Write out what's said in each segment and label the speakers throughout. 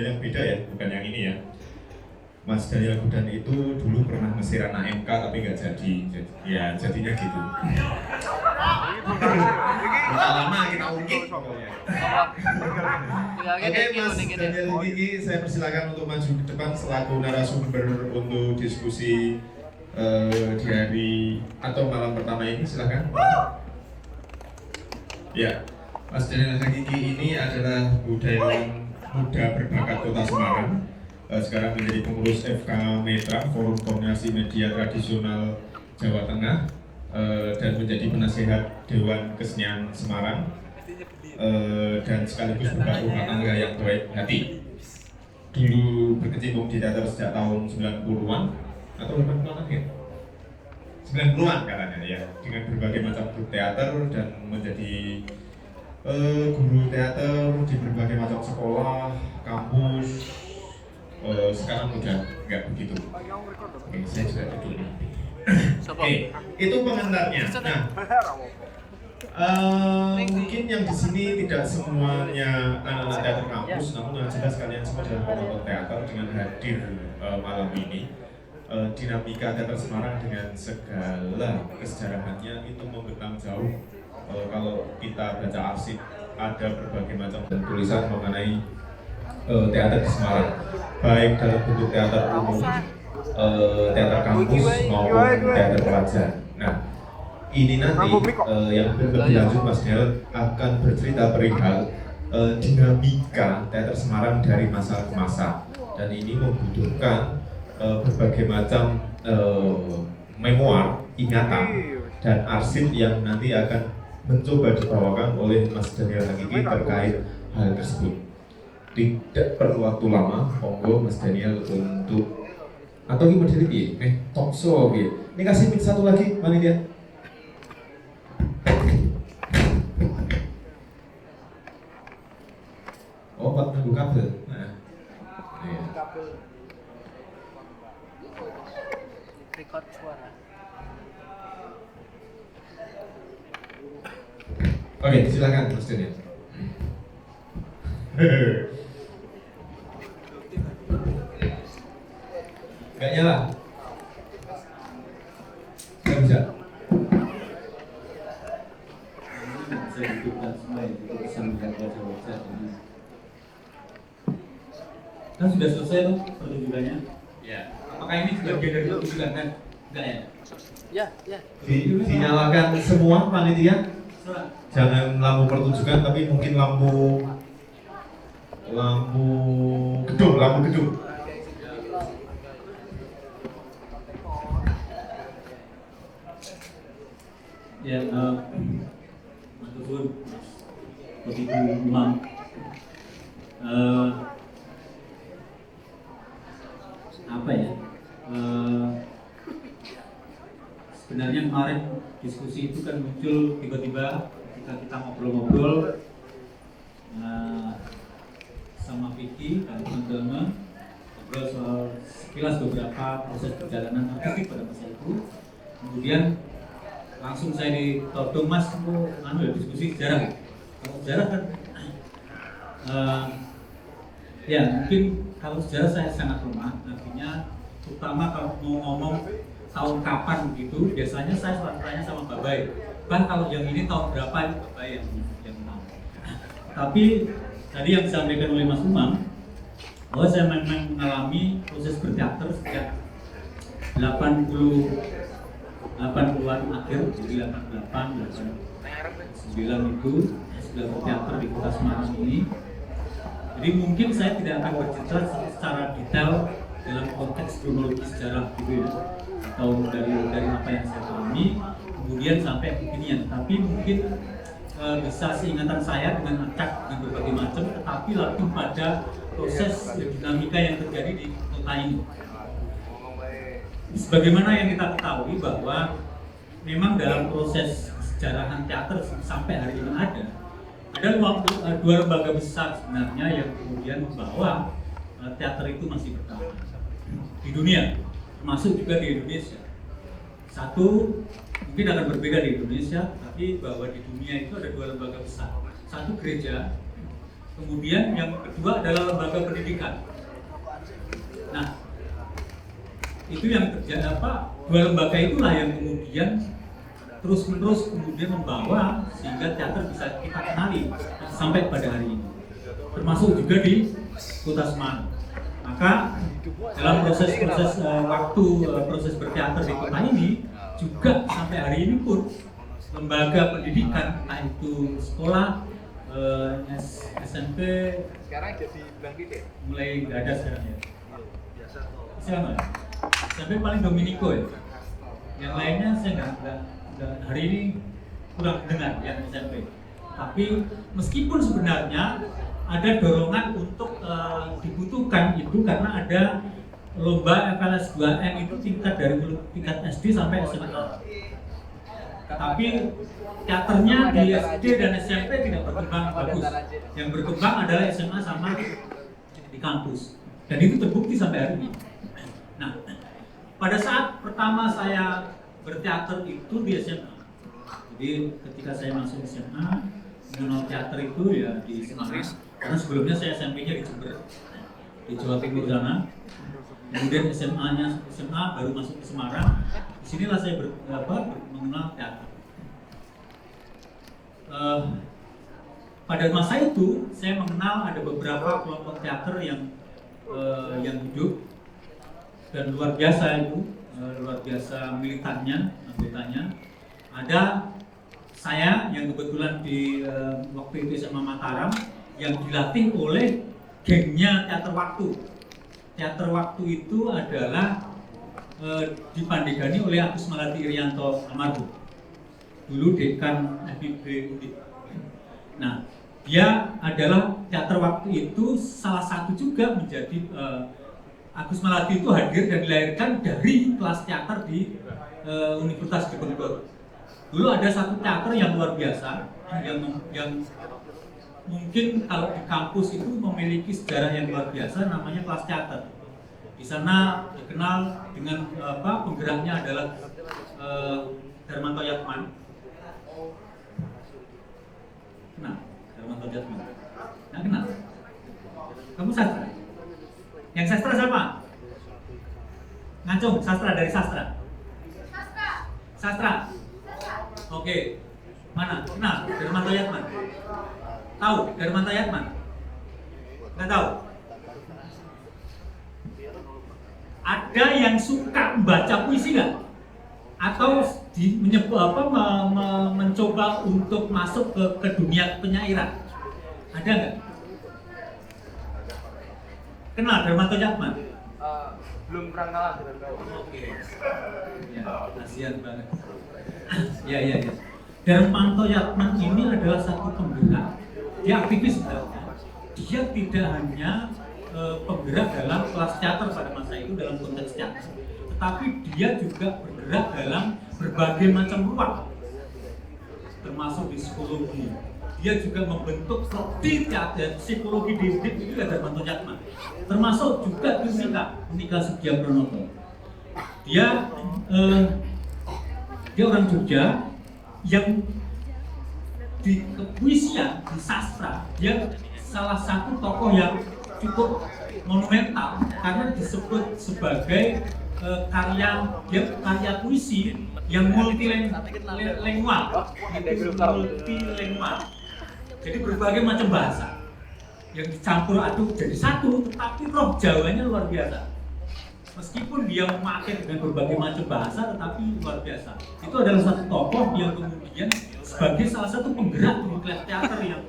Speaker 1: Daniel yang beda ya, bukan yang ini ya. Mas Daniel Gudan itu dulu pernah ngesir anak MK tapi nggak jadi, ya jadinya gitu. Kita lama kita ungkit. Oke Mas Daniel Gigi, saya persilakan untuk maju ke depan selaku narasumber untuk diskusi di hari atau malam pertama ini, silakan. Ya, Mas Daniel Gigi ini adalah budayawan muda berbakat Kota Semarang. Sekarang menjadi pengurus FK Metra, Forum Koordinasi Media Tradisional Jawa Tengah, dan menjadi penasehat Dewan Kesenian Semarang, dan sekaligus buka rumah tangga yang baik hati. Dulu berkecimpung di teater sejak tahun 90-an atau 80-an ya? 90-an katanya ya, dengan berbagai macam grup teater dan menjadi guru teater di berbagai macam sekolah, kampus. Sekarang udah nggak begitu. Oke, saya juga duduk. Oke, itu pengantarnya. Nah, mungkin yang di sini tidak semuanya anak-anak teater kampus, namun yang jelas kalian semua adalah penonton teater dengan hadir malam ini. Dinamika teater Semarang dengan segala kesejarahannya itu membentang jauh. Kalau kita baca arsip, ada berbagai macam tulisan mengenai teater di Semarang, baik dalam bentuk teater umum, teater kampus maupun teater pelajar. Nah, ini nanti yang lebih lanjut Mas Del akan bercerita perihal dinamika teater Semarang dari masa ke masa, dan ini membutuhkan berbagai macam memoir, ingatan, dan arsip yang nanti akan mencoba dibawakan oleh Mas Daniel Gigi terkait hal tersebut. Tidak perlu waktu lama, monggo Mas Daniel untuk atau ini berdiri piye? Talk show piye? Ini kasih mic satu lagi, mana dia? Oh, Pak nunggu kabel. Nah. Iya.
Speaker 2: Record suara.
Speaker 1: Oke, silakan Mas Daniel. Gak nyala. Gak bisa.
Speaker 3: Saya hidupkan semua itu bisa menjaga wajah ini. Kan sudah selesai tuh pertunjukannya? Ya. Apakah ini juga bagian dari pertunjukan kan? Enggak ya?
Speaker 2: Ya.
Speaker 1: Dinyalakan semua panitia. Jangan lampu pertunjukan, tapi mungkin lampu gedung.
Speaker 3: Ya, matur begitu Imam. Apa ya? Sebenarnya kemarin diskusi itu kan muncul tiba-tiba ketika kita ngobrol-ngobrol sama Vicky dan teman-teman, ngobrol soal sekilas beberapa proses perjalanan artistik pada masa itu. Kemudian langsung saya ditodong, Mas, diskusi sejarah. Kalau sejarah kan ya mungkin kalau sejarah saya sangat lemah, artinya terutama kalau mau ngomong tahun kapan gitu, biasanya saya selalu tanya sama Babai. Kan kalau yang ini tahun berapa itu Babai yang tahu. Tapi tadi yang disampaikan oleh Mas Umam, bahwa saya memang mengalami proses berteater sejak 80-an akhir, jadi 88, 89 itu sudah berteater di Kota Semarang ini. Jadi mungkin saya tidak akan bercerita secara detail dalam konteks kronologi sejarah gitu ya, atau dari apa yang saya alami kemudian sampai kekinian. Tapi mungkin bisa seingatan saya dengan acak dengan berbagai macam, tetapi lebih pada proses dinamika yang terjadi di kota ini. Sebagaimana yang kita ketahui bahwa memang dalam proses sejarahan teater sampai hari ini ada dua lembaga besar sebenarnya yang kemudian membawa teater itu masih bertahan di dunia, termasuk juga di Indonesia. Satu mungkin akan berbeda di Indonesia, tapi bahwa di dunia itu ada dua lembaga besar. Satu gereja Kemudian yang kedua adalah lembaga pendidikan. Nah, itu yang terjadi dua lembaga itulah yang kemudian terus-menerus kemudian membawa sehingga teater bisa kita kenali sampai pada hari ini. Termasuk juga di Kota Semarang. Maka dalam proses berteater di kota ini juga sampai hari ini pun lembaga pendidikan, entah itu sekolah, SMP,
Speaker 2: Sekarang jadi bangkit deh.
Speaker 3: mulai nggak ada sekarang ya. Siapa? SMP paling Dominico ya. Yang lainnya saya nggak hari ini kurang dengar yang SMP. Tapi meskipun sebenarnya ada dorongan untuk dibutuhkan itu karena ada lomba FLS 2M itu tingkat dari tingkat SD sampai SMA. Tapi teaternya di SD dan SMP tidak berkembang bagus. Yang berkembang adalah SMA sama di kampus. Dan itu terbukti sampai hari ini. Nah, pada saat pertama saya berteater itu di SMA. Jadi ketika saya masuk SMA, mengenal teater itu ya di Semarang. Karena sebelumnya saya SMP-nya di Jember, di Jawa Timur sana. Kemudian SMA baru masuk ke Semarang. Disinilah saya mengenal teater. Pada masa itu saya mengenal ada beberapa kelompok teater yang hidup dan luar biasa itu, luar biasa militannya, anggotanya. Ada saya yang kebetulan di waktu itu SMA Mataram yang dilatih oleh gengnya Teater Waktu. Teater Waktu itu adalah dipandegani oleh Agus Melati Irianto almarhum, dulu dekan FIB Undip. Nah, dia adalah Teater Waktu itu salah satu juga menjadi Agus Melati itu hadir dan dilahirkan dari kelas teater di Universitas Diponegoro. Dulu ada satu teater yang luar biasa yang mungkin kalau di kampus itu memiliki sejarah yang luar biasa, namanya kelas teater. Di sana dikenal dengan penggeraknya adalah Darmanto Yatman. Kenal Darmanto Yatman? Nah, kenal? Kamu sastra? Yang sastra siapa? Ngancung, sastra dari sastra. Sastra. Oke. Mana? Kenal Darmanto Yatman? Tahu Darmanto Yatman? Nggak tahu? Ada yang suka membaca puisi nggak? Atau mencoba untuk masuk ke dunia penyairan? Ada nggak? Kenal Darmanto Yatman?
Speaker 2: Belum pernah kalah dengan kau.
Speaker 3: Oke. Ya, kasihan banget. Ya. Darmanto Yatman ini adalah satu penggerak. Dia aktivis sebenarnya. Dia tidak hanya penggerak dalam kelas teater pada masa itu dalam konteks teater, tetapi dia juga bergerak dalam berbagai macam ruang, termasuk di psikologi. Dia juga membentuk prodi teater psikologi di Undip itu ada Darmanto Yatman. Termasuk juga Unika Sugiarnoto. Dia orang Jogja yang di kepuisian, di sastra, dia salah satu tokoh yang cukup monumental karena disebut sebagai karya puisi yang multilingual. Jadi berbagai macam bahasa yang dicampur aduk jadi satu, tetapi roh Jawanya luar biasa. Meskipun dia memakai dengan berbagai macam bahasa, tetapi luar biasa. Itu adalah satu tokoh yang kemudian sebagai salah satu penggerak di kelas teater yang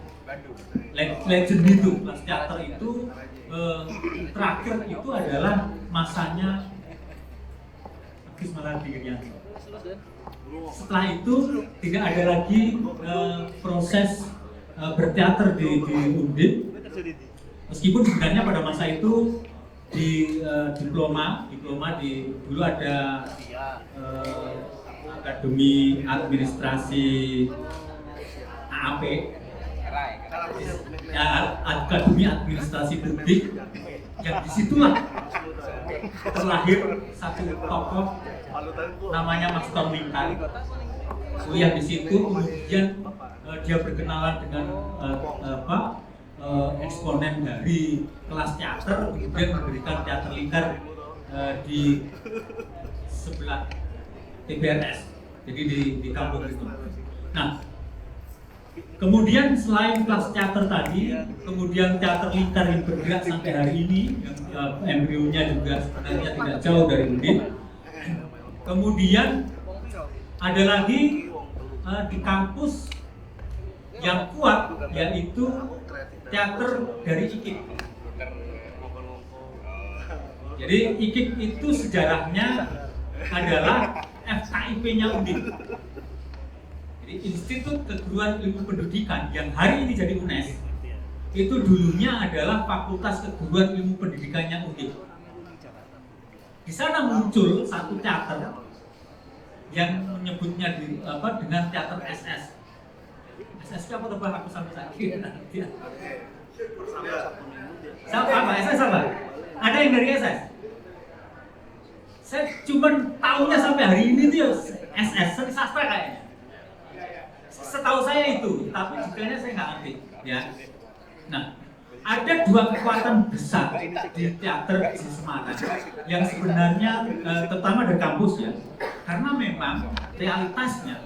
Speaker 3: legend itu. Kelas teater itu terakhir itu adalah masanya Agus Melati Irianto. Setelah itu tidak ada lagi proses berteater di Undip. Meskipun sebenarnya pada masa itu di diploma dulu ada Akademi Administrasi AAP, ya, Akademi Administrasi Publik, yang disitulah terlahir satu tokoh namanya Mas Tom Lingkar. Kuliah di situ, kemudian dia berkenalan dengan eksponen dari kelas teater, kemudian mendirikan teater lingkar di sebelah TBRS, jadi di kampung itu. Nah, kemudian selain kelas teater tadi, kemudian teater lingkar yang bergerak sampai hari ini, yang embrionya juga sebenarnya tidak jauh dari Undip. Kemudian ada lagi di kampus yang kuat, yaitu teater dari IKIP. Jadi IKIP itu sejarahnya adalah FKIP-nya Undip. Jadi Institut Keguruan Ilmu Pendidikan yang hari ini jadi UNES, itu dulunya adalah Fakultas Keguruan Ilmu Pendidikannya Undip. Di sana muncul satu teater yang menyebutnya dengan teater SS. SS apa tuh aku sampai sakit? Apa? SS apa? Ada yang dari SS? Saya cuma tahunya sampai hari ini tuh SS, seni sastra kayaknya. Setahu saya itu, tapi detailnya saya nggak ngerti. Ya. Nah, ada dua kekuatan besar di teater di Semarang yang sebenarnya terutama dari kampus ya, karena memang realitasnya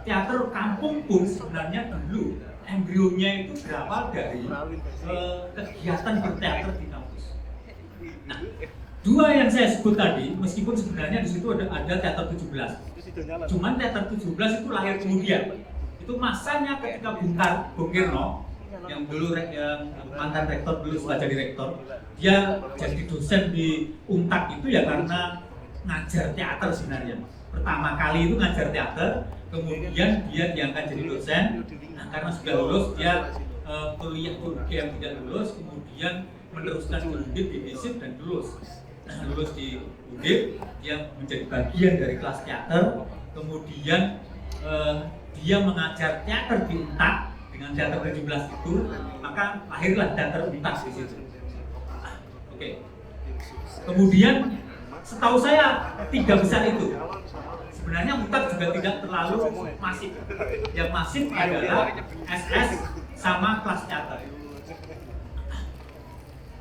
Speaker 3: teater kampung pun sebenarnya dulu embrionya itu berawal dari kegiatan berteater di kampus. Nah, dua yang saya sebut tadi, meskipun sebenarnya di situ ada teater 17, cuman teater 17 itu lahir kemudian. Itu masanya ketika Bung Kirno yang dulu yang mantan rektor dulu setelah jadi rektor, dia jadi dosen di Untak itu ya karena ngajar teater sebenarnya. Pertama kali itu ngajar teater, kemudian dia diangkat jadi dosen. Nah, karena sudah lulus dia kuliah di UGM tidak lulus, kemudian meneruskan di Undip di FISIP dan lulus. Nah, lulus di Undip, dia menjadi bagian dari kelas teater, kemudian dia mengajar teater di Untak dengan teater 17 itu, maka lahirlah teater Untak di situ. Oke. Kemudian setahu saya tiga besar itu. Sebenarnya Untak juga tidak terlalu masif. Yang masif adalah SS sama kelas teater.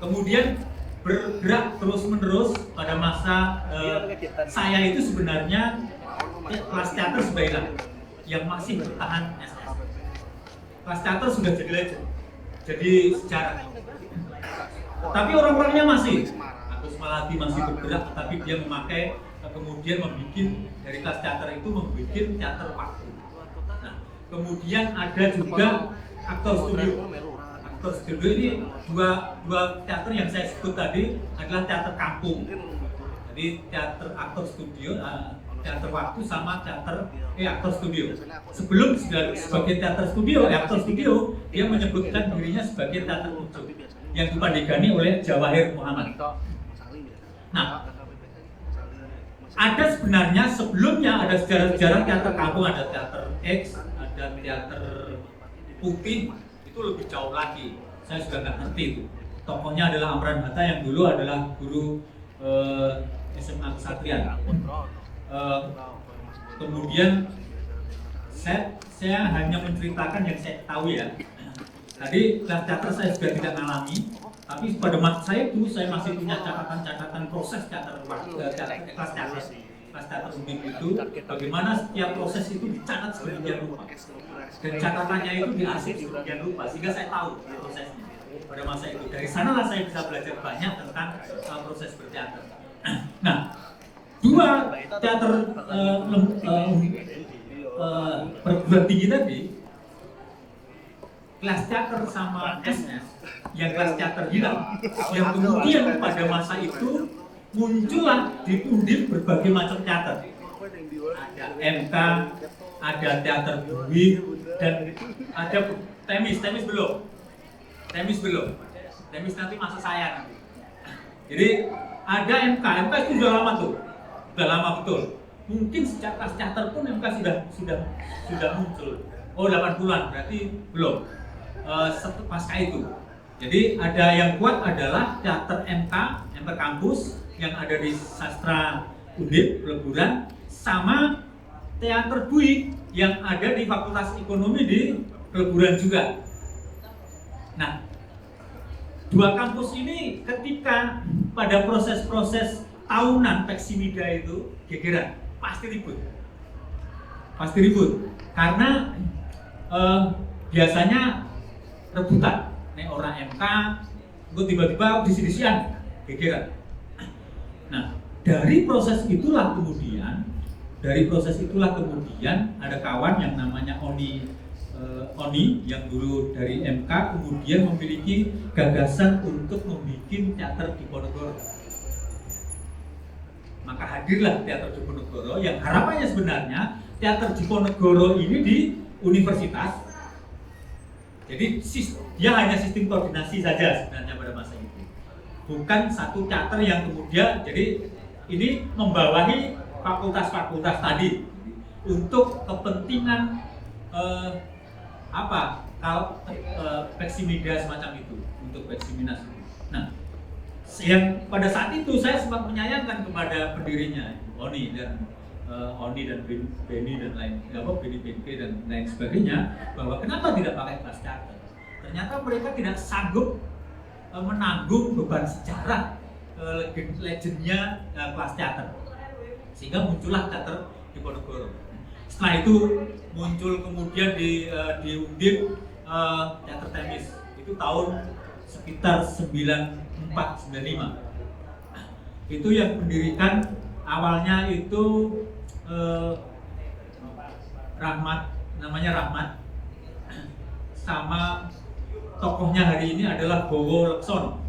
Speaker 3: Kemudian bergerak terus-menerus pada masa saya itu sebenarnya kelas teater sebaiknya yang masih bertahan SS. Kelas teater sudah jadi legend, jadi sejarah. Tapi orang-orangnya masih. Agus Maladi masih bergerak, tapi dia memakai kemudian membuat dari kelas teater itu membuat teater waktu. Nah, kemudian ada juga aktor studio. Aktor studio ini dua teater yang saya sebut tadi adalah teater kampung. Jadi teater aktor studio, teater waktu sama teater aktor studio. Sebelum sebagai teater studio, aktor studio dia menyebutkan dirinya sebagai teater ujuk yang dipandigani oleh Jawahir Muhammad. Nah, ada sebenarnya sebelumnya ada sejarah-sejarah teater kampung, ada teater X, ada teater putih, itu lebih jauh lagi. Saya sudah nggak ngerti itu. Tokohnya adalah Amran Hatta yang dulu adalah guru SMA Kesatrian. Kemudian saya hanya menceritakan yang saya tahu ya. Tadi kelas teater saya sudah tidak mengalami, tapi pada masa saya itu saya masih punya catatan-catatan proses teater kelas teater Undip itu, bagaimana setiap proses itu dicatat sedemikian rupa dan catatannya itu diarsip sedemikian rupa sehingga saya tahu prosesnya pada masa itu. Dari sanalah saya bisa belajar banyak tentang proses berteater. Nah, dua teater perguruan tinggi tadi, kelas teater sama SS, yang kelas teater hilang, yang kemudian pada masa itu muncullah di Undip berbagai macam teater. Ada MK, ada teater Dwi, dan ada Temis belum. Temis nanti masa saya nanti. Jadi ada MK itu sudah lama tuh. Sudah lama betul. Mungkin sejak kelas teater pun MK sudah muncul. Oh, 80-an berarti belum. Pasca itu. Jadi ada yang kuat adalah teater MK kampus yang ada di Sastra Undip Peleburan, sama teater Dwi yang ada di Fakultas Ekonomi di Peleburan juga. Nah, dua kampus ini ketika pada proses-proses tahunan Peksimida itu gegeran, pasti ribut karena biasanya rebutan nek orang MK gue tiba-tiba disi-disian gegeran. Nah, dari proses itulah kemudian ada kawan yang namanya Oni yang dulu dari MK kemudian memiliki gagasan untuk membuat teater Diponegoro. Maka hadirlah teater Diponegoro yang harapannya sebenarnya teater Diponegoro ini di universitas. Jadi dia hanya sistem koordinasi saja sebenarnya pada masa itu. Bukan satu teater yang kemudian jadi ini membawahi fakultas-fakultas tadi untuk kepentingan Peksimida semacam itu, untuk Peksiminasi. Nah, yang pada saat itu saya sempat menyayangkan kepada pendirinya Oni dan Beni dan lain, Beni Bengke dan lain sebagainya, bahwa kenapa tidak pakai kelas teater? Ternyata mereka tidak sanggup menanggung beban sejarah legendnya kelas teater, sehingga muncullah teater Diponegoro. Setelah itu muncul kemudian di Undip teater Temis itu tahun sekitar 94-95. Itu yang mendirikan awalnya itu namanya Rahmat, sama tokohnya hari ini adalah Bowo Lekson.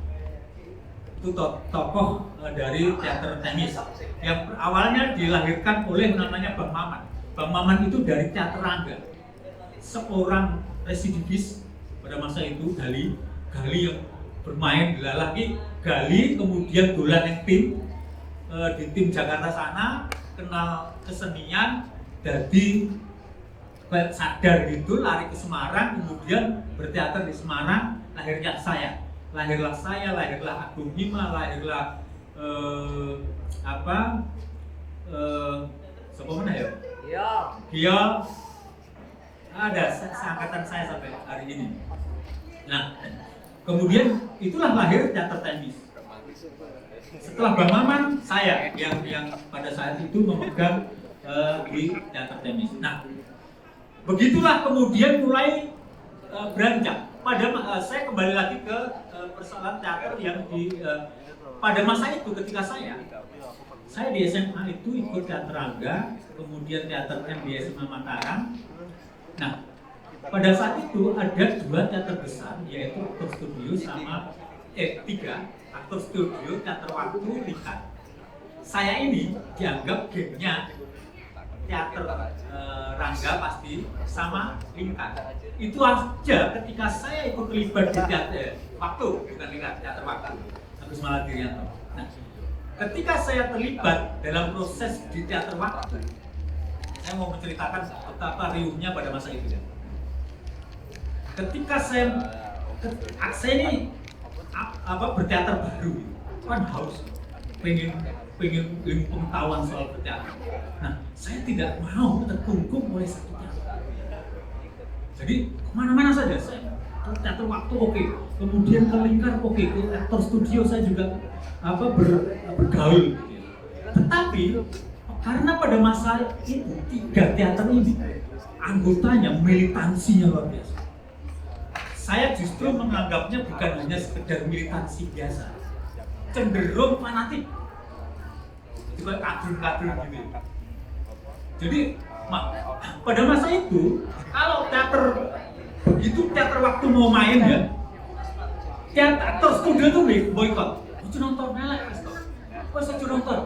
Speaker 3: Itu tokoh dari teater Temis yang awalnya dilahirkan oleh namanya Bang Maman. Bang Maman itu dari teater Rangga, seorang residivis pada masa itu, Gali yang bermain lagi Gali kemudian dolan yang tim di tim Jakarta sana, kenal kesenian, jadi sadar gitu, lari ke Semarang, kemudian berteater di Semarang, lahirlah saya, lahirlah Agung Hima, lahirlah siapa mana ya? Giol, ada seangkatan saya sampai hari ini. Nah, kemudian itulah lahir teater Temis. Setelah Bang Maman, saya yang pada saat itu memegang di teater Temis. Nah, begitulah kemudian mulai beranjak. Saya kembali lagi ke persoalan teater yang pada masa itu ketika saya di SMA itu ikut teater Rangga, kemudian teater di SMA Mataram. Nah, pada saat itu ada dua teater besar, yaitu Aktor Studio sama tiga Aktor Studio, Teater Waktu, Lihat. Saya ini dianggap gengnya teater Rangga pasti sama Lingkar. Itu aja ketika saya ikut terlibat di teater Waktu, bukan Lingkar, teater Waktu, Agus Maladirianto. Nah, ketika saya terlibat dalam proses di teater Waktu, saya mau menceritakan betapa riuhnya pada masa itu. Ketika saya ini berteater baru, kan haus, pengen ilmu pengetahuan soal berteater. Nah, saya tidak mau terkungkung oleh satu teater. Jadi kemana-mana saja saya. Teater Waktu oke, kemudian ke Lingkar oke, ke Aktor Studio saya juga bergaul. Tetapi karena pada masa itu tiga teater ini anggotanya militansinya luar biasa. Saya justru menganggapnya bukan hanya sekedar militansi biasa, cenderung fanatik, juga kader-kader gitu. Jadi pada masa itu kalau begitu teater Waktu mau main ya, Aktor Studio tuh boykot. Ojo nonton melek wis to. Wis ojo nonton.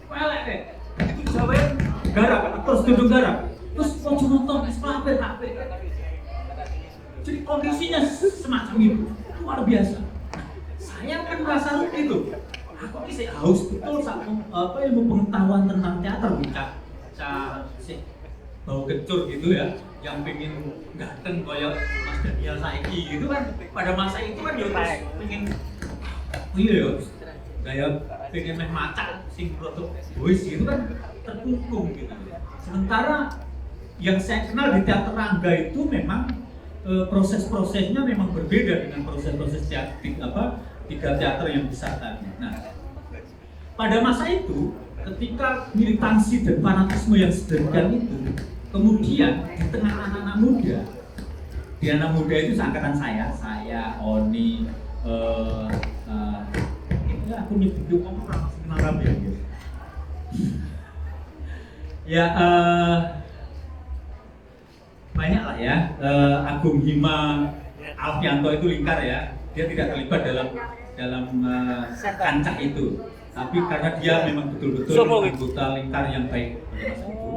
Speaker 3: Melek deh. Begitu disawein garap, Aktor Studio garap. Terus ojo nonton wis kabeh. Jadi kondisinya semacam itu, luar biasa. Saya kan merasa itu. Aku ini haus betul ilmu pengetahuan tentang teater, sih bau kencur gitu ya, yang pengen ganteng kayak Mas Daniel saiki gitu kan. Pada masa itu kan ya terus pengen gaya pengen meh macak sing produk boys gitu kan terkungkung gitu. Sementara yang saya kenal di teater Rangga itu memang proses-prosesnya memang berbeda dengan proses-proses tiga teater yang besar tadi. Nah, pada masa itu, ketika militansi dan fanatisme yang sedemikian itu, kemudian di tengah anak-anak muda, di anak muda itu seangkatan saya, Oni, ini aku nyebut kamu masih kenal Rabi ya? Ya, banyak lah ya. Agung Hima Alfianto itu lingkar ya, dia tidak terlibat dalam kancah itu, tapi karena dia memang betul-betul anggota lingkar yang baik pada masa itu.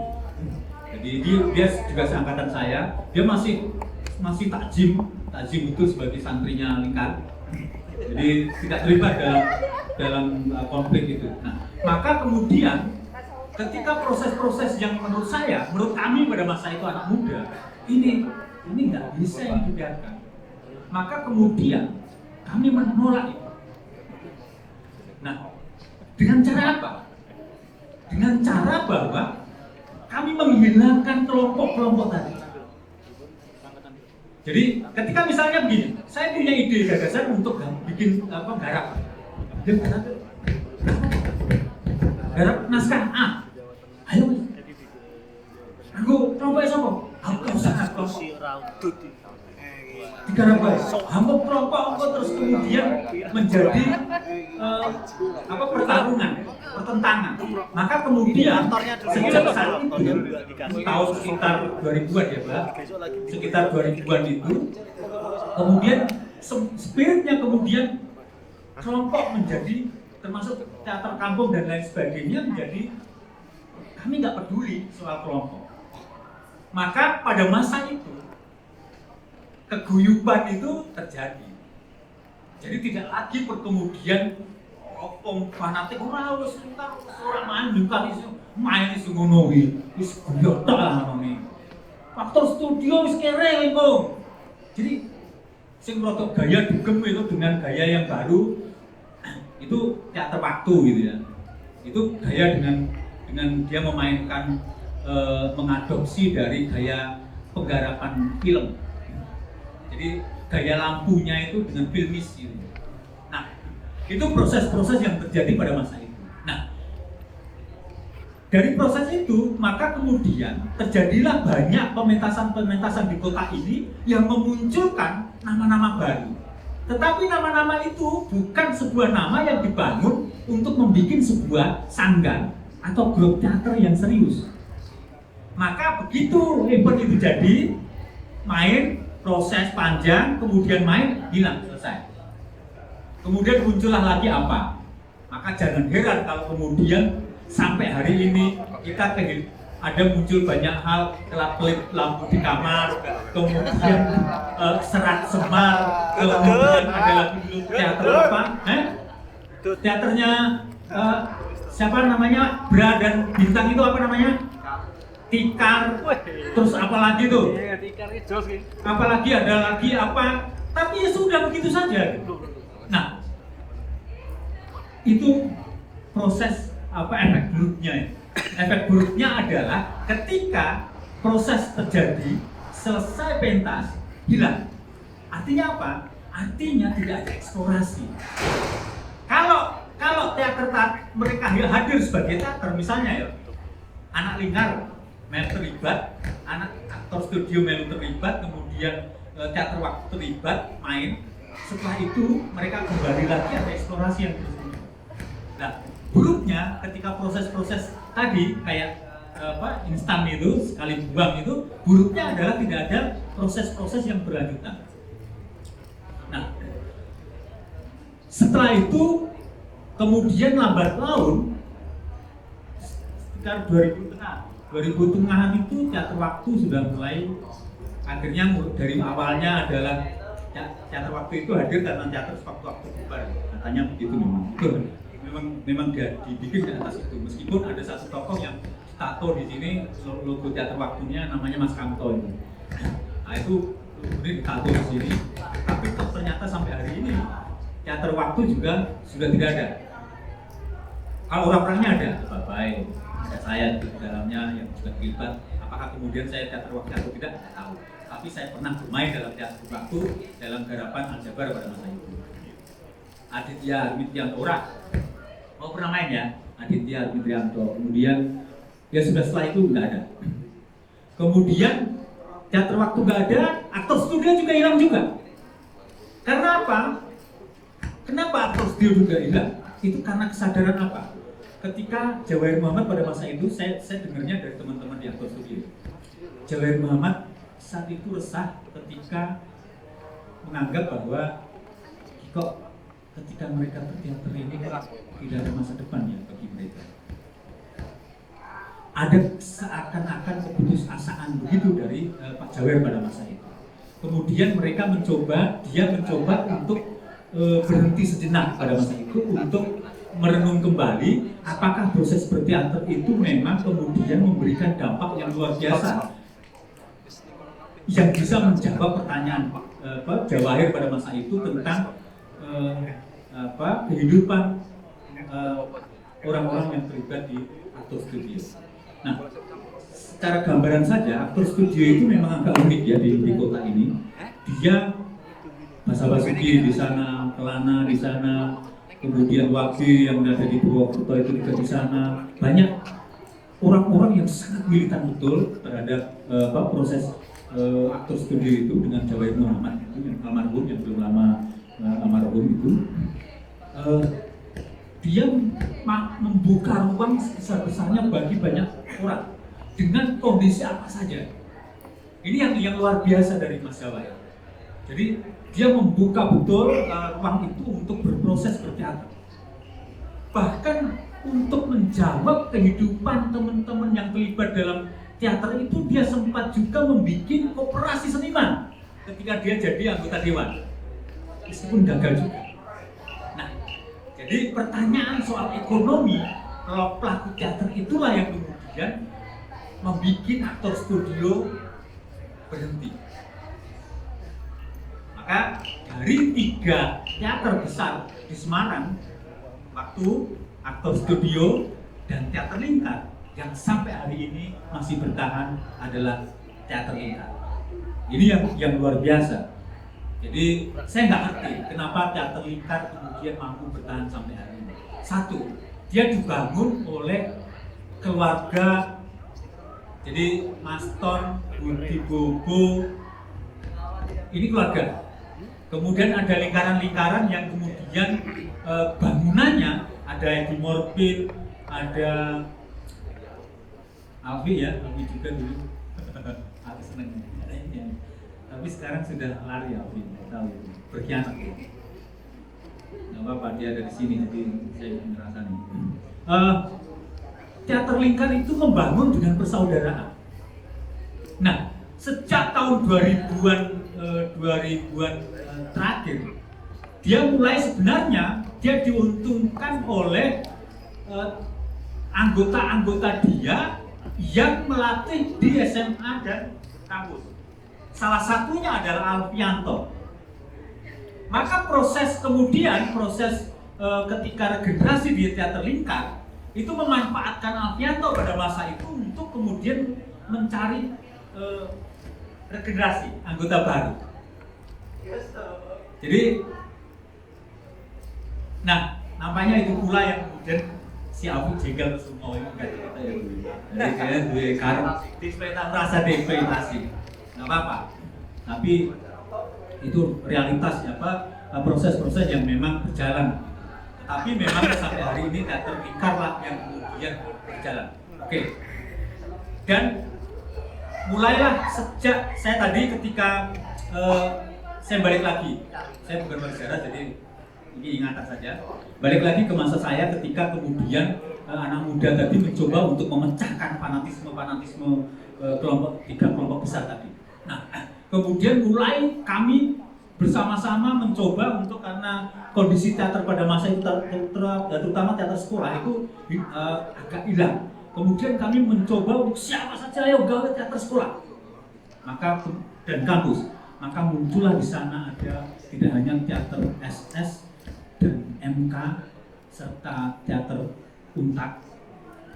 Speaker 3: Jadi dia juga seangkatan saya, dia masih takjim itu sebagai santrinya lingkar. Jadi tidak terlibat dalam konflik itu. Nah, maka kemudian ketika proses-proses yang menurut kami pada masa itu anak muda, ini nggak bisa yang dibiarkan. Maka kemudian kami menolak itu. Nah, dengan cara apa? Dengan cara bahwa kami menghilangkan kelompok-kelompok tadi. Jadi ketika misalnya begini, saya punya ide gagasan untuk bikin garap. Garap naskah A. Ayo. Aku kelompok siapa? Aku sangat kelompok. Digarap baik. Hampir kelompok terus kemudian menjadi pertentangan. Maka kemudian sejak saat itu tahun sekitar 2000-an ya, Pak. Sekitar 2000-an itu kemudian spiritnya kemudian kelompok menjadi termasuk teater kampung dan lain sebagainya menjadi kami nggak peduli soal kelompok. Maka pada masa itu keguyuban itu terjadi. Jadi tidak lagi kemudian fanatik ora wis ora main iso ngono iki. Wis goyok lah ngono iki. Faktor studio wis kere engko. Jadi sing rodok gaya dugem itu dengan gaya yang baru itu teater waktu gitu ya. Itu gaya dengan dia memainkan mengadopsi dari gaya penggarapan film. Jadi gaya lampunya itu dengan filmis gitu. Nah, itu proses-proses yang terjadi pada masa itu. Nah, dari proses itu maka kemudian terjadilah banyak pementasan-pementasan di kota ini yang memunculkan nama-nama baru. Tetapi nama-nama itu bukan sebuah nama yang dibangun untuk membuat sebuah sanggar atau grup teater yang serius. Maka begitu event itu jadi, main, proses panjang, kemudian main, hilang, selesai. Kemudian muncullah lagi apa? Maka jangan heran kalau kemudian sampai hari ini kita ada muncul banyak hal, kelap-kelip lampu di kamar, kemudian serat semar, kemudian ada lagi dulu teater apa? Teaternya siapa namanya? Bra dan Bintang itu apa namanya? Tikar, terus apa lagi tuh? Apalagi ada lagi apa? Tapi ya sudah begitu saja. Nah, itu proses efek buruknya. Efek buruknya adalah ketika proses terjadi, selesai pentas, hilang. Artinya apa? Artinya tidak ada eksplorasi. Kalau teater mereka hadir sebagai teater, misalnya ya, anak lingkar main terlibat, anak aktor studio main terlibat, kemudian teater waktu terlibat, main. Setelah itu mereka kembali lagi ada eksplorasi yang terus. Nah, buruknya ketika proses-proses tadi kayak instan itu sekali buang itu, buruknya adalah tidak ada proses-proses yang berlanjutan. Nah, setelah itu kemudian lambat laun sekitar 2000 tengahan itu teater waktu sudah mulai akhirnya dari awalnya adalah teater waktu itu hadir karena teater waktu bubar, katanya begitu memang dia dibikin di atas itu, meskipun ada satu tokoh yang tato di sini logo teater waktunya namanya Mas Kamto itu. Nah itu kemudian tato di sini, tapi ternyata sampai hari ini teater waktu juga sudah tidak ada. Kalau orang-orangnya ada, baik. Ada saya di dalamnya yang juga terlibat. Apakah kemudian saya teater waktu atau tidak? Tidak tahu. tapi saya pernah bermain dalam teater waktu dalam garapan Aljabar pada masa itu. Aditya Armitrianto mau pernah main ya, Aditya Armitrianto. Kemudian ya sudah, setelah itu nggak ada. Kemudian teater waktu nggak ada, aktor studio juga hilang juga. Karena apa? Kenapa aktor studio juga hilang? Itu karena kesadaran apa? Ketika Jawair Muhammad pada masa itu, saya dengarnya dari teman-teman di aktor studio. Jawair Muhammad saat itu resah ketika menganggap bahwa kok ketika mereka berteater ini tidak ada masa depan ya bagi mereka. Ada seakan-akan keputusasaan begitu dari Pak Jawair pada masa itu. Kemudian mereka mencoba untuk berhenti sejenak pada masa itu untuk merenung kembali apakah proses berteater itu memang kemudian memberikan dampak yang luar biasa yang bisa menjawab pertanyaan Pak Jawair pada masa itu tentang kehidupan orang-orang yang terlibat di aktor studio. Nah, secara gambaran saja aktor studio itu memang agak unik ya di kota ini. Dia Masa Basuki di sana, Kelana di sana, kemudian Wagi yang ada di Purwokerto itu juga di sana. Banyak orang-orang yang sangat militan betul terhadap proses aktor studio itu dengan Jawair Muhammad itu yang almarhum, yang belum lama almarhum itu. Dia membuka ruang sebesar-besarnya bagi banyak orang dengan kondisi apa saja. Ini yang luar biasa dari Mas Jawair. Jadi dia membuka betul ruang itu untuk berproses berteater. Bahkan untuk menjawab kehidupan teman-teman yang terlibat dalam teater itu, dia sempat juga membuat koperasi seniman ketika dia jadi anggota dewan, meskipun gagal juga. Nah, jadi pertanyaan soal ekonomi kalau pelaku teater itulah yang kemudian membuat aktor studio berhenti. Maka dari 3 teater besar di Semarang, waktu, aktor studio, dan teater lingkar, yang sampai hari ini masih bertahan adalah teater lingkar. Ini yang luar biasa. Jadi saya nggak ngerti kenapa teater lingkar kemudian mampu bertahan sampai hari ini. Satu, dia dibangun oleh keluarga. Jadi Mas Ton, Budi Bobo, ini keluarga. Kemudian ada lingkaran-lingkaran yang kemudian bangunannya ada Edi Morbid, ada Alfi ya, Alfi juga dulu. Aku seneng. Tapi sekarang sudah lari Alfi, tahu berkhianat. Gak apa-apa, dia ada di sini, jadi saya ngerasain. Teater lingkar itu membangun dengan persaudaraan. Nah, sejak tahun 2000-an terakhir, dia mulai sebenarnya dia diuntungkan oleh anggota-anggota dia yang melatih di SMA dan kampus. Salah satunya adalah Alfianto. Maka proses ketika regenerasi di teater lingkar itu memanfaatkan Alfianto pada masa itu untuk kemudian mencari regenerasi anggota baru. Jadi, nah nampaknya itu pula yang kemudian si Abu jegal semua itu kan kita ya. Jadi dia dua karena merasa dieksploitasi. Nggak apa-apa. Tapi itu realitas proses-proses yang memang berjalan. Tapi memang sampai hari ini teater lingkar lah yang kemudian berjalan. Oke. Dan mulailah sejak saya tadi ketika saya balik lagi, saya bukan bersejarah jadi ini ingatan saja. Balik lagi ke masa saya ketika kemudian anak muda tadi mencoba untuk memecahkan fanatisme tiga kelompok besar tadi. Nah, kemudian mulai kami bersama-sama mencoba untuk, karena kondisi teater pada masa itu terutama teater sekolah itu agak hilang. Kemudian kami mencoba siapa saja yang gawe teater sekolah, dan kampus. Maka muncullah di sana ada tidak hanya teater SS dan MK serta teater Untak,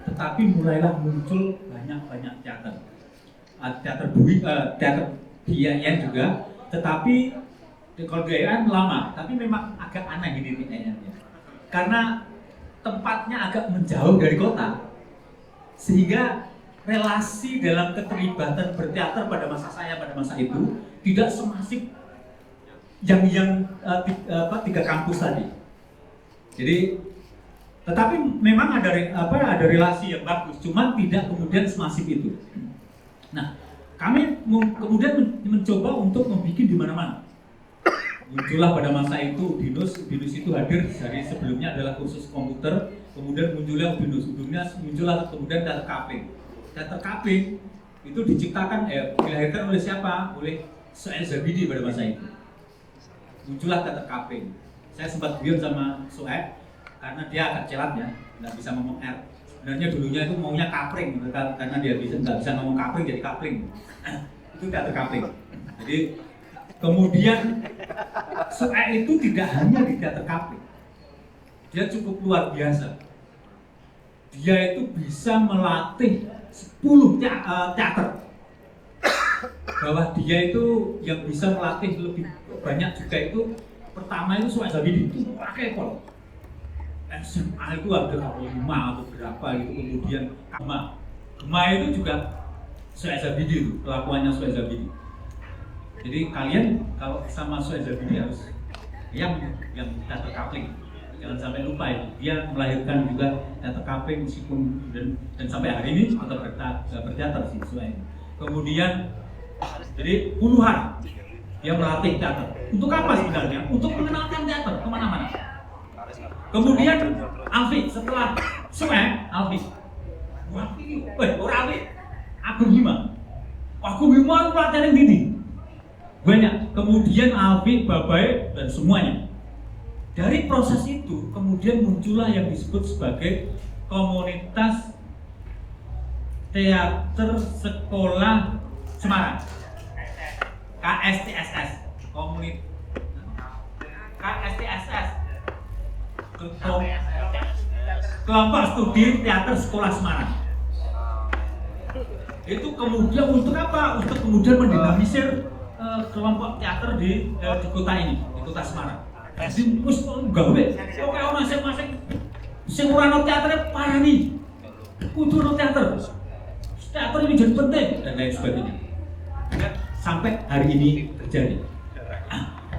Speaker 3: tetapi mulailah muncul banyak teater di IAIN juga, tetapi kalau di IAIN lama, tapi memang agak aneh ini di IAIN ya. Karena tempatnya agak menjauh dari kota, sehingga relasi dalam keterlibatan berteater pada masa saya pada masa itu tidak semasif yang tiga kampus tadi. Jadi, tetapi memang ada relasi yang bagus, cuman tidak kemudian semasif itu. Nah, kami kemudian mencoba untuk membuat di mana-mana. Muncullah pada masa itu Udinus itu hadir dari sebelumnya adalah kursus komputer, kemudian munculnya muncullah kemudian teater kaping. Teater kaping itu diciptakan, dilahirkan oleh siapa? Oleh Soel Zabidi pada masa itu. Muncullah teater kaping. Saya sempat guyon sama Soel karena dia agak celat ya, nggak bisa ngomong R. Sebenarnya dulunya itu maunya kapling, karena dia nggak bisa ngomong kapling jadi kapling. Itu teater kapling. Jadi kemudian Soel itu tidak hanya di teater kapling, dia cukup luar biasa. Dia itu bisa melatih 10 teater. Bahwa dia itu yang bisa melatih lebih banyak juga itu pertama itu Soel Zabidi itu pakai kol. SMA itu ada 5 atau berapa gitu, kemudian Gema itu juga Soel Zabidi itu, kelakuannya Soel Zabidi. Jadi kalian kalau sama Soel Zabidi harus yang teater kapling. Jangan sampai lupa itu. Dia melahirkan juga teater kapling meskipun dan sampai hari ini tetap berteater sih Soel. Kemudian jadi puluhan dia melatih teater. Untuk apa sebenarnya? Untuk mengenalkan teater kemana-mana. Kemudian Alfi setelah Soel, Alfi, Agung Bima itu pelatihan yang tinggi banyak. Kemudian Alfi, Babai dan semuanya. Dari proses itu kemudian muncullah yang disebut sebagai komunitas teater sekolah Semarang, KSTSS, KSTSS, kelompok studi teater sekolah Semarang. Itu kemudian untuk apa? Untuk kemudian mendinamisir kelompok teater di kota ini, di kota Semarang. Jadi wis gawe, oke orang masing-masing sing ora ono teater parani. Kudu ono teater. Teater ini jadi penting dan lain sebagainya. Sampai hari ini terjadi.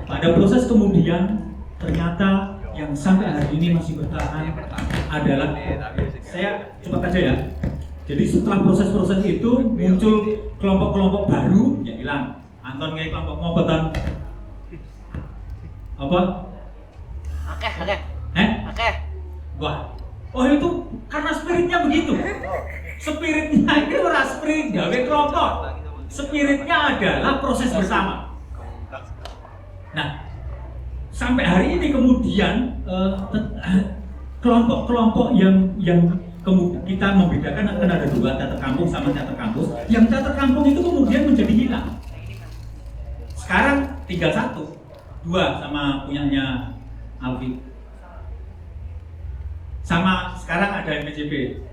Speaker 3: Pada proses kemudian ternyata yang sampai hari ini masih bertahan adalah, saya cepat aja ya. Jadi setelah proses-proses itu muncul kelompok-kelompok baru yang hilang. Anton kayak kelompok ngopetan apa? Oke. Wah. Oh itu karena spiritnya begitu. Spiritnya itu ora spirit gawe kelompok. Spiritnya adalah proses bersama. Nah, sampai hari ini kemudian kelompok-kelompok yang kemudian kita membedakan akan ada 2, teater kampung sama teater kampus. Yang teater kampung itu kemudian menjadi hilang. Sekarang tinggal 1, 2 sama punyanya Alfi. Sama sekarang ada MPJP.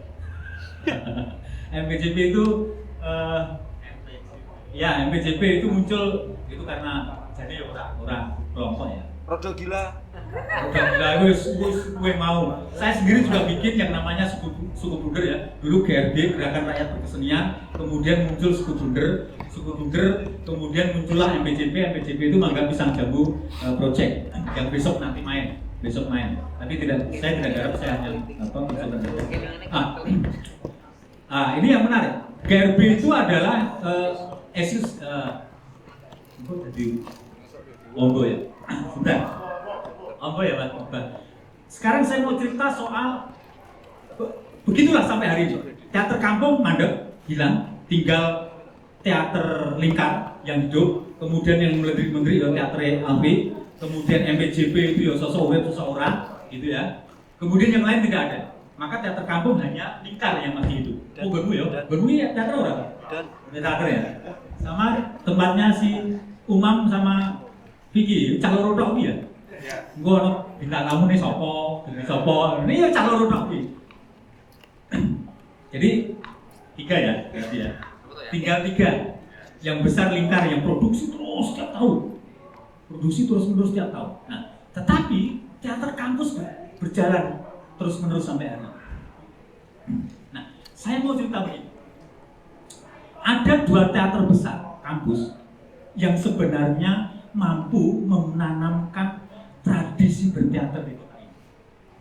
Speaker 3: MPJP itu ya MPJP itu muncul itu karena jadi orang kelompok ya.
Speaker 2: Rodo gila.
Speaker 3: Wis gue mau. Saya sendiri juga bikin yang namanya suku Bunder ya. Dulu GRB, Gerakan Rakyat Berkesenian, kemudian muncul suku Bunder, kemudian muncullah MPJP itu Mangga Pisang Jambu Project yang besok main. Tapi saya tidak garap, saya hanya ini yang menarik. GRB itu adalah esus jadi Ombo ya. Sudah. Ombo ya Pak. Sekarang saya mau cerita soal begitulah sampai hari ini. Teater kampung mandek, hilang, tinggal teater lingkar yang hidup, kemudian yang menteri ya teater Alfi, kemudian MPJP itu ya sosok urip sosok orang gitu ya. Kemudian yang lain tidak ada. Maka teater kampung hanya lingkar yang masih hidup. Oh Benmu ya? Benmu ya teater orang? Teater ya? Sama tempatnya si Umam sama Vicky, calon rodok ya? Gue bintang tamu nih sopo, ini ya calon rodok. Jadi 3 ya, berarti ya. Tinggal 3. Yang besar Lingkar yang produksi terus setiap tahun. Produksi terus-menerus setiap tahun. Nah, tetapi teater kampus berjalan terus-menerus sampai hari ini. Nah, saya mau cerita begini. Ada 2 teater besar kampus yang sebenarnya mampu menanamkan tradisi berteater di kota ini.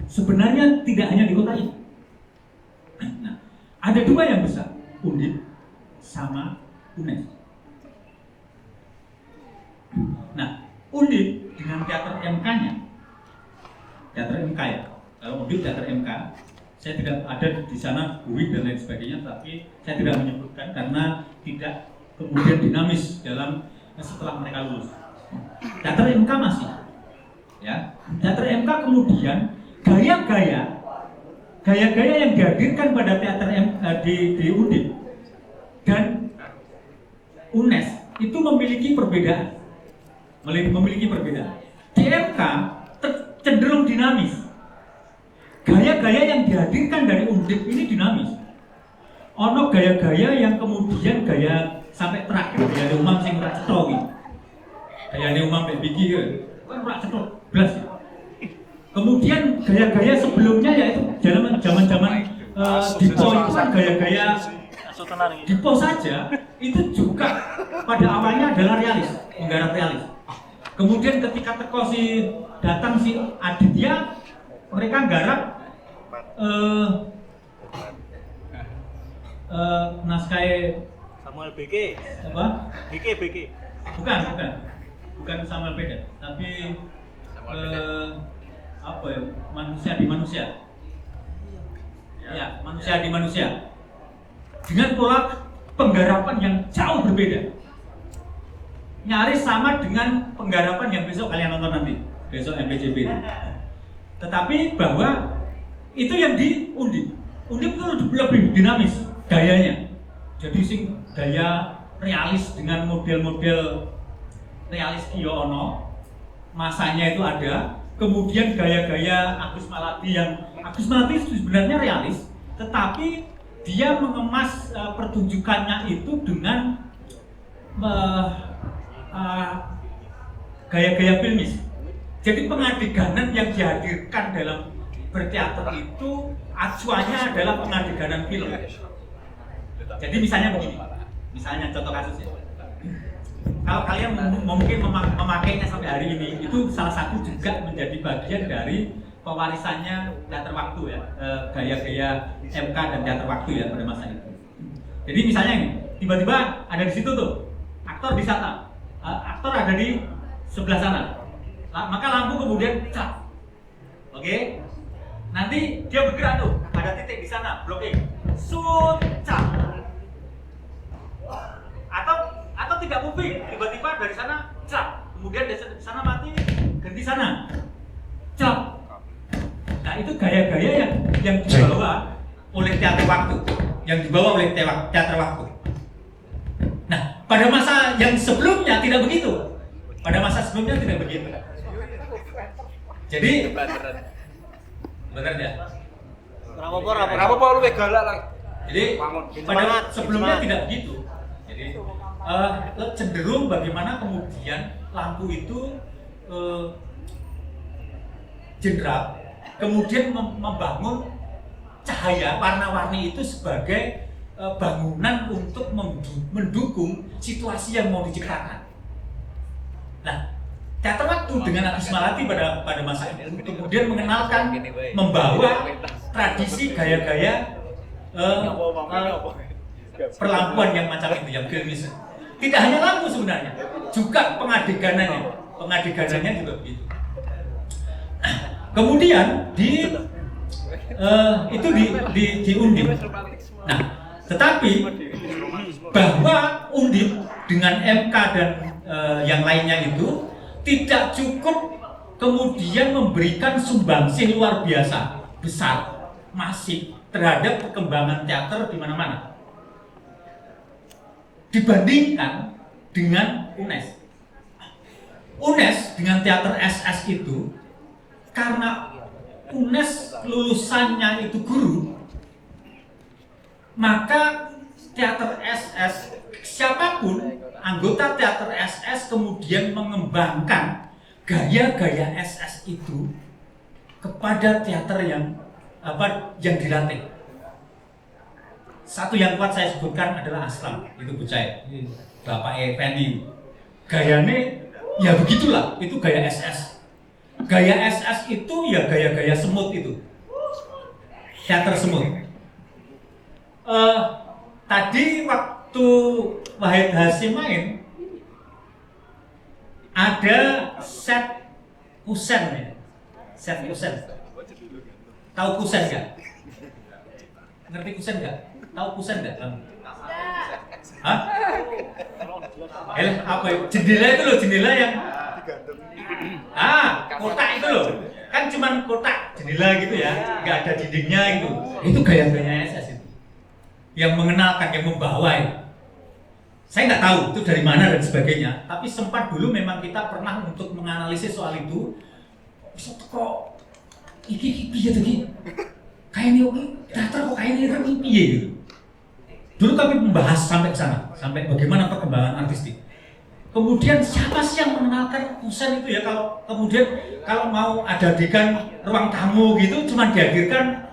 Speaker 3: Sebenarnya tidak hanya di kota ini. Nah, ada 2 yang besar, Undip sama UNES. Nah, Undip dengan teater MK-nya, teater MK ya. Kalau Undip teater MK, saya tidak ada di sana Bui dan lain sebagainya, tapi saya tidak menyebutkan karena tidak kemudian dinamis dalam setelah mereka lulus. Teater MK masih, ya. Teater MK kemudian gaya-gaya yang dihadirkan pada teater di Undip dan UNES itu memiliki perbedaan. Di MK cenderung dinamis. Gaya-gaya yang dihadirkan dari Undip ini dinamis. Ono gaya-gaya yang kemudian gaya sampai terakhir gaya umam sing ora cetha iki. Gaya umam mek biki kan ora cetha blas. Kemudian gaya-gaya sebelumnya yaitu zaman-zaman Dipo itu kan gaya-gaya Dipo saja itu juga pada awalnya adalah realis, menggarap realis. Kemudian ketika teko datang si Aditya, mereka garap naskah
Speaker 4: Samuel BK.
Speaker 3: apa?
Speaker 4: BK.
Speaker 3: Bukan Samuel Beda, tapi apa ya? Manusia di manusia. Ya, manusia di manusia. Dengan pola penggarapan yang jauh berbeda. Nyaris sama dengan penggarapan yang besok kalian nonton nanti, besok MPJB. Tetapi bahwa itu yang di Undip itu lebih dinamis gayanya. Jadi sing gaya realis dengan model-model realis Kiyo Ono, masanya itu ada. Kemudian gaya-gaya Agus Maladi itu sebenarnya realis, tetapi dia mengemas pertunjukannya itu dengan gaya-gaya filmis. Jadi pengadeganan yang dihadirkan dalam berteater itu acuannya adalah pengadeganan film. Jadi misalnya begini, misalnya contoh kasus ya. Kalau kalian mungkin memakainya sampai hari ini, itu salah satu juga menjadi bagian dari pewarisannya teater waktu ya, gaya-gaya MK dan teater waktu ya pada masa itu. Jadi misalnya ini, tiba-tiba ada di situ tuh, aktor di sana, aktor ada di sebelah sana, maka lampu kemudian cap, oke? Nanti dia bergerak tuh, ada titik di sana, blocking, shoot, cap. Atau tidak moving, tiba-tiba dari sana cap, kemudian dari sana mati, ganti sana, cap. Nah itu gaya-gaya yang dibawa oleh teater waktu, teater waktu. Nah pada masa yang sebelumnya tidak begitu, Jadi benar ya.
Speaker 2: Kenapa lu galak lagi?
Speaker 3: Jadi pada sebelumnya tidak begitu. Jadi cenderung bagaimana kemudian lampu itu jenderal, kemudian membangun cahaya warna-warni itu sebagai bangunan untuk mendukung situasi yang mau diciptakan. Nah, teater waktu dengan Agus Maladi pada masa itu kemudian mengenalkan, membawa tradisi gaya-gaya perlampuan yang macam itu, yang filmis. Tidak hanya lampu sebenarnya, juga pengadeganannya juga begitu. Kemudian itu di Undip. Nah, tetapi bahwa Undip dengan MK dan yang lainnya itu tidak cukup kemudian memberikan sumbangsih luar biasa besar, masif terhadap perkembangan teater di mana-mana. Dibandingkan dengan UNES. UNES dengan teater SS itu, karena UNES lulusannya itu guru, maka teater SS siapapun anggota teater SS kemudian mengembangkan gaya-gaya SS itu kepada teater yang dilatih. Satu yang kuat saya sebutkan adalah Aslam, itu Bucai, Bapak Effendi. Gayanya ya begitulah, itu gaya SS. Gaya SS itu ya gaya-gaya semut itu, teater semut. Tadi waktu Wahid Hasyim main, ada set kusen ya, set kusen. Tahu kusen nggak? Ngerti kusen nggak? Tahu kusen nggak? Hah? Apa ya? Jendela itu loh, jendela yang kotak itu loh. Kan cuman kotak jendela gitu ya, nggak ada dindingnya gitu. Itu gaya-gaya SS itu. Yang mengenalkan, yang membawa itu. Saya nggak tahu itu dari mana dan sebagainya. Tapi sempat dulu memang kita pernah untuk menganalisis soal itu. Bisa kok iki piye to iki? Kayak ini teater kok kayak ini piye gitu. Dulu kami membahas sampai ke sana, sampai bagaimana perkembangan artistik. Kemudian siapa sih yang mengenalkan kusen itu ya, kalau mau ada adegan ruang tamu gitu cuma dihadirkan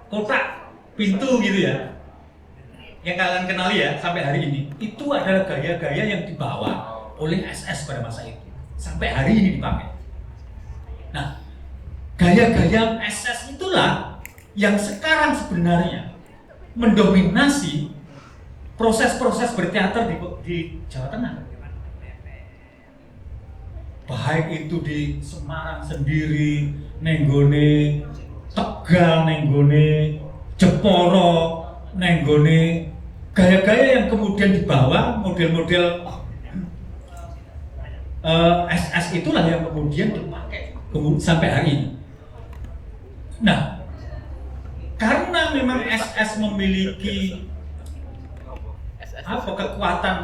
Speaker 3: kotak pintu gitu ya. Yang kalian kenali ya sampai hari ini, itu adalah gaya-gaya yang dibawa oleh SS pada masa itu. Sampai hari ini dipakai. Nah, gaya-gaya SS itulah yang sekarang sebenarnya mendominasi proses-proses berteater di Jawa Tengah. Baik itu di Semarang sendiri, nenggone Tegal, nenggone Jeporo, nenggone gaya-gaya yang kemudian dibawa model-model SS itulah yang kemudian dipakai sampai hari ini. Nah, karena memang SS memiliki kekuatan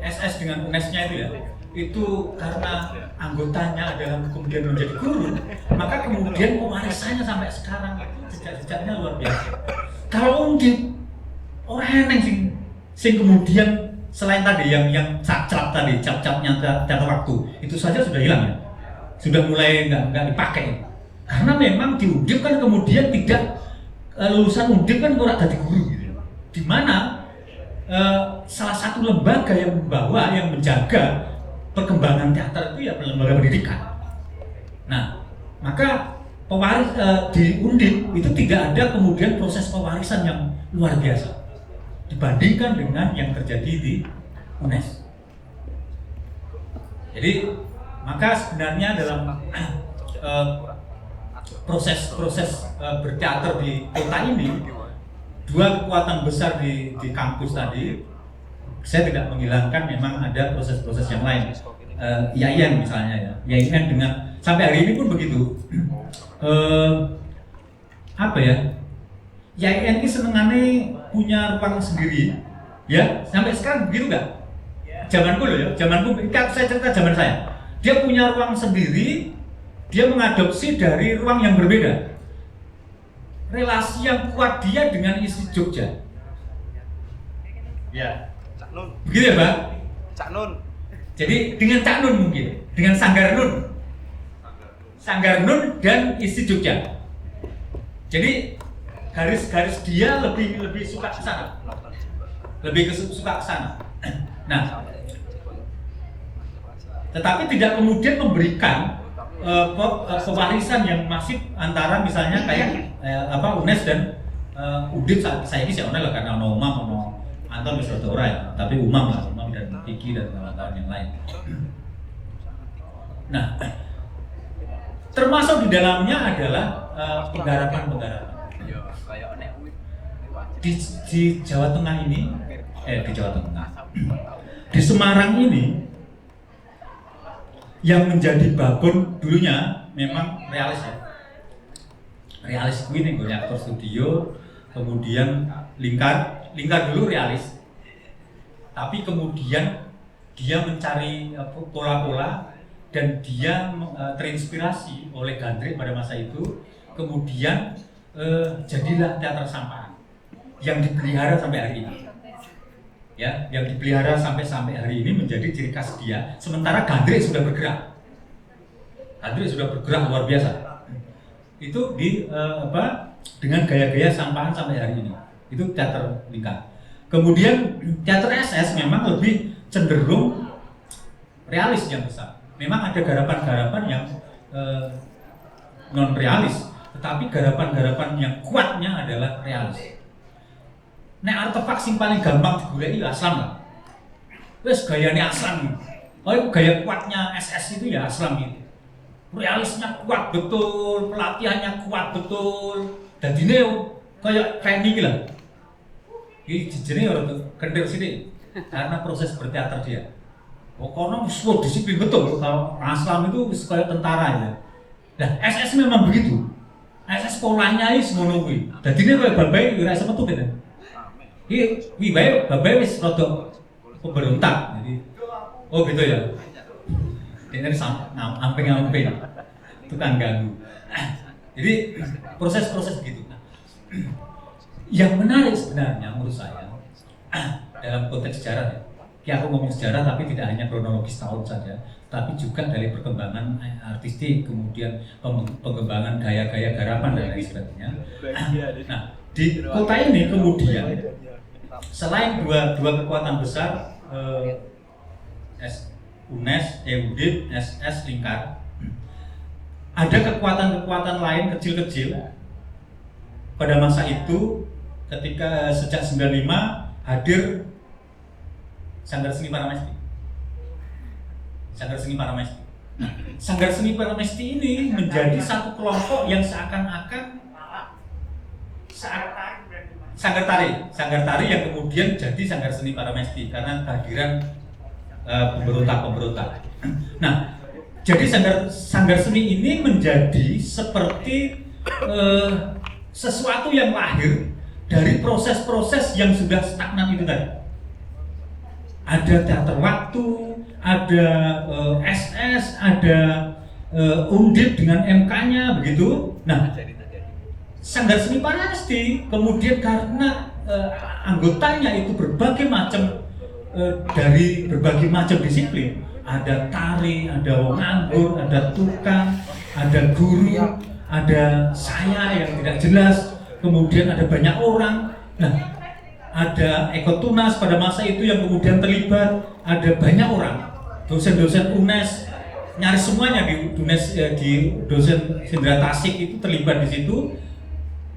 Speaker 3: SS dengan UNES-nya itu ya, itu karena anggotanya adalah kemudian menjadi guru, maka kemudian pewarisannya sampai sekarang jejak-jejaknya luar biasa. Kalau Undip orang yang sing kemudian selain tadi yang cap-cap tadi, cap-capnya teater waktu itu saja sudah hilang ya, sudah mulai nggak dipakai karena memang di Undip kan kemudian tidak lulusan Undip kan kurang jadi guru gitu. Di mana salah satu lembaga yang membawa, yang menjaga perkembangan teater itu ya lembaga pendidikan. Nah, maka pewaris di Undip itu tidak ada kemudian proses pewarisan yang luar biasa dibandingkan dengan yang terjadi di UNES. Jadi, maka sebenarnya dalam proses-proses berteater di kota ini, dua kekuatan besar di kampus tadi, saya tidak menghilangkan memang ada proses-proses yang lain. IAIN misalnya ya, IAIN dengan sampai hari ini pun begitu. IAIN ini senengannya punya ruang sendiri, ya sampai sekarang begitu nggak? Zamanku loh ya, zamanku. Saya cerita zaman saya, dia punya ruang sendiri, dia mengadopsi dari ruang yang berbeda. Relasi yang kuat dia dengan isi Jogja. Ya. Cak Nun. Begitu ya, Pak? Cak Nun. Jadi dengan Cak Nun mungkin, dengan Sanggar Nun. Sanggar Nun dan isi Jogja. Jadi garis-garis dia lebih suka ke sana. Suka ke sana. Nah, tetapi tidak kemudian memberikan pewarisan yang masif antara misalnya kayak UNES dan Undip. Saya ini sih lah karena ono Umam, ono Anton bisa ora ya, tapi Umam dan Kiki dan kawan-kawan yang lain. Nah, termasuk di dalamnya adalah penggarapan. Di Jawa Tengah ini, di Semarang ini, yang menjadi babon dulunya memang realis ya. Realis kuwi ning aktor studio, kemudian lingkar dulu realis. Tapi kemudian dia mencari pola-pola dan dia terinspirasi oleh Gandrik pada masa itu. Kemudian jadilah teater sampah yang dipelihara sampai hari ini. ya, yang dipelihara sampai hari ini menjadi ciri khas dia. Sementara Gandrik sudah bergerak, luar biasa. Itu dengan gaya-gaya sampahan sampai hari ini. Itu teater lingkar. Kemudian teater SS memang lebih cenderung realis yang besar. Memang ada garapan-garapan yang non realis, tetapi garapan-garapan yang kuatnya adalah realis. Nek artefak sing paling gampang digoleki Aslam lah. Wes gayane Aslam. Oh, gaya kuatnya SS itu ya Aslam itu. Realisnya kuat betul, pelatihannya kuat betul. Dadine kayak training lah. Iki jenenge ora kendir sithik karena proses berteater dia. Kono wis disiplin betul. Kalau Aslam itu wis kayak tentara ya. Nah, SS memang begitu. SS polanya wis ngono kuwi. Dadine kayak babai ora iso metu kan. Iki babai wis rada pemberontak. Jadi oh gitu ya. Ini amping-amping tukang ganggu. Jadi proses-proses gitu. Yang menarik sebenarnya menurut saya dalam konteks sejarah ya. Aku ngomong sejarah tapi tidak hanya kronologis tahun saja, tapi juga dari perkembangan artistik, kemudian pengembangan gaya-gaya garapan dan lain sebagainya. Nah, di kota ini kemudian selain dua kekuatan besar UNES, EUDIP, SS, Lingkar, ada kekuatan-kekuatan lain kecil-kecil pada masa itu ketika sejak 95 hadir Sanggar Seni Paramesti. Sanggar Seni Paramesti. Sanggar Seni Paramesti ini menjadi satu kelompok yang seakan-akan Sanggar Tari yang kemudian jadi Sanggar Seni Paramesti karena kehadiran pemberontak. Nah, jadi sanggar seni ini menjadi seperti sesuatu yang lahir dari proses-proses yang sudah stagnan itu tadi. Ada teater waktu, ada SS, ada Undip dengan MK-nya begitu. Nah, Sanggar Seni Paramesti kemudian karena anggotanya itu berbagai macam dari berbagai macam disiplin, ada tari, ada wong nganggur, ada tukang, ada guru, ada saya yang tidak jelas, kemudian ada banyak orang. Nah, ada ekotunas pada masa itu yang kemudian terlibat, ada banyak orang, dosen-dosen UNES, nyaris semuanya di UNES, di dosen Sindra Tasik itu terlibat di situ,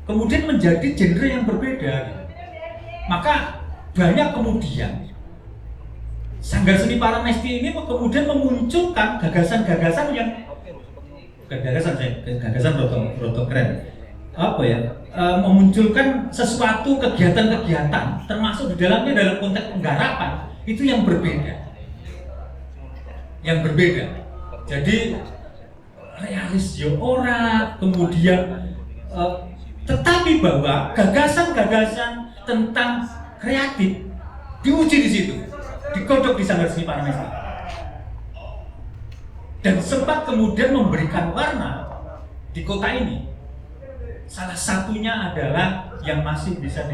Speaker 3: kemudian menjadi genre yang berbeda. Maka banyak kemudian Sanggar Seni Paramesti ini kemudian memunculkan gagasan-gagasan yang gagasan roto keren. Apa ya? Memunculkan sesuatu kegiatan-kegiatan termasuk di dalamnya dalam konteks penggarapan itu yang berbeda. Jadi realis yo ora, kemudian tetapi bahwa gagasan-gagasan tentang kreatif diuji di situ. Dikodok di Sanggar Seni Paramesti dan sempat kemudian memberikan warna di kota ini. Salah satunya adalah yang masih bisa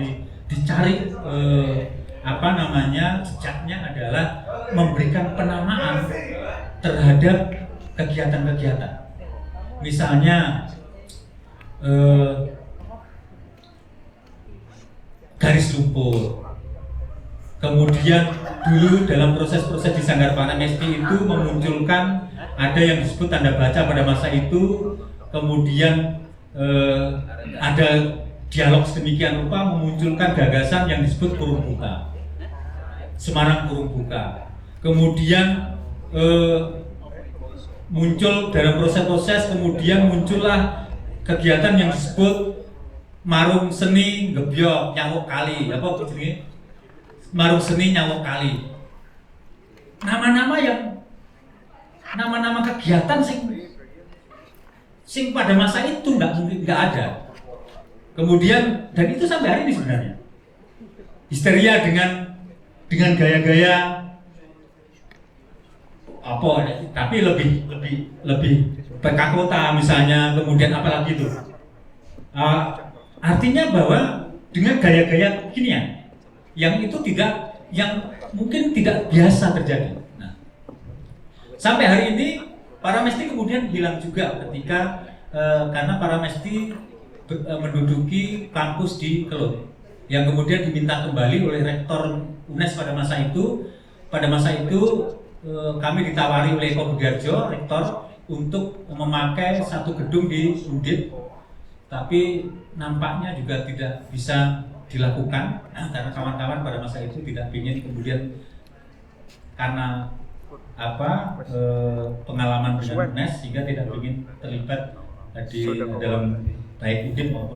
Speaker 3: dicari jejaknya adalah memberikan penamaan terhadap kegiatan-kegiatan. Misalnya garis lumpur. Kemudian dulu dalam proses-proses di Sanggar Paramesti itu memunculkan ada yang disebut tanda baca pada masa itu, kemudian ada dialog sedemikian rupa memunculkan gagasan yang disebut kurung buka, Semarang kurung buka. Kemudian muncul dalam proses-proses, kemudian muncullah kegiatan yang disebut marung seni gebyok nyawuk kali, apa jenenge? Marung seni nyawuk kali. Nama-nama kegiatan sing pada masa itu nggak ada. Kemudian dan itu sampai hari ini sebenarnya histeria dengan gaya-gaya apa, tapi lebih PK kota misalnya, kemudian apalagi itu. Artinya bahwa dengan gaya-gaya beginian yang itu tidak yang mungkin tidak biasa terjadi. Nah, sampai hari ini para mesti kemudian hilang juga ketika karena para mesti menduduki kampus di Kelut, yang kemudian diminta kembali oleh rektor UNES pada masa itu. Pada masa itu kami ditawari oleh Eko Budiarjo, rektor, untuk memakai satu gedung di Undip, tapi nampaknya juga tidak bisa dilakukan karena kawan-kawan pada masa itu tidak ingin kemudian karena pengalaman dengan UNES sehingga tidak ingin terlibat di dalam baik Undip maupun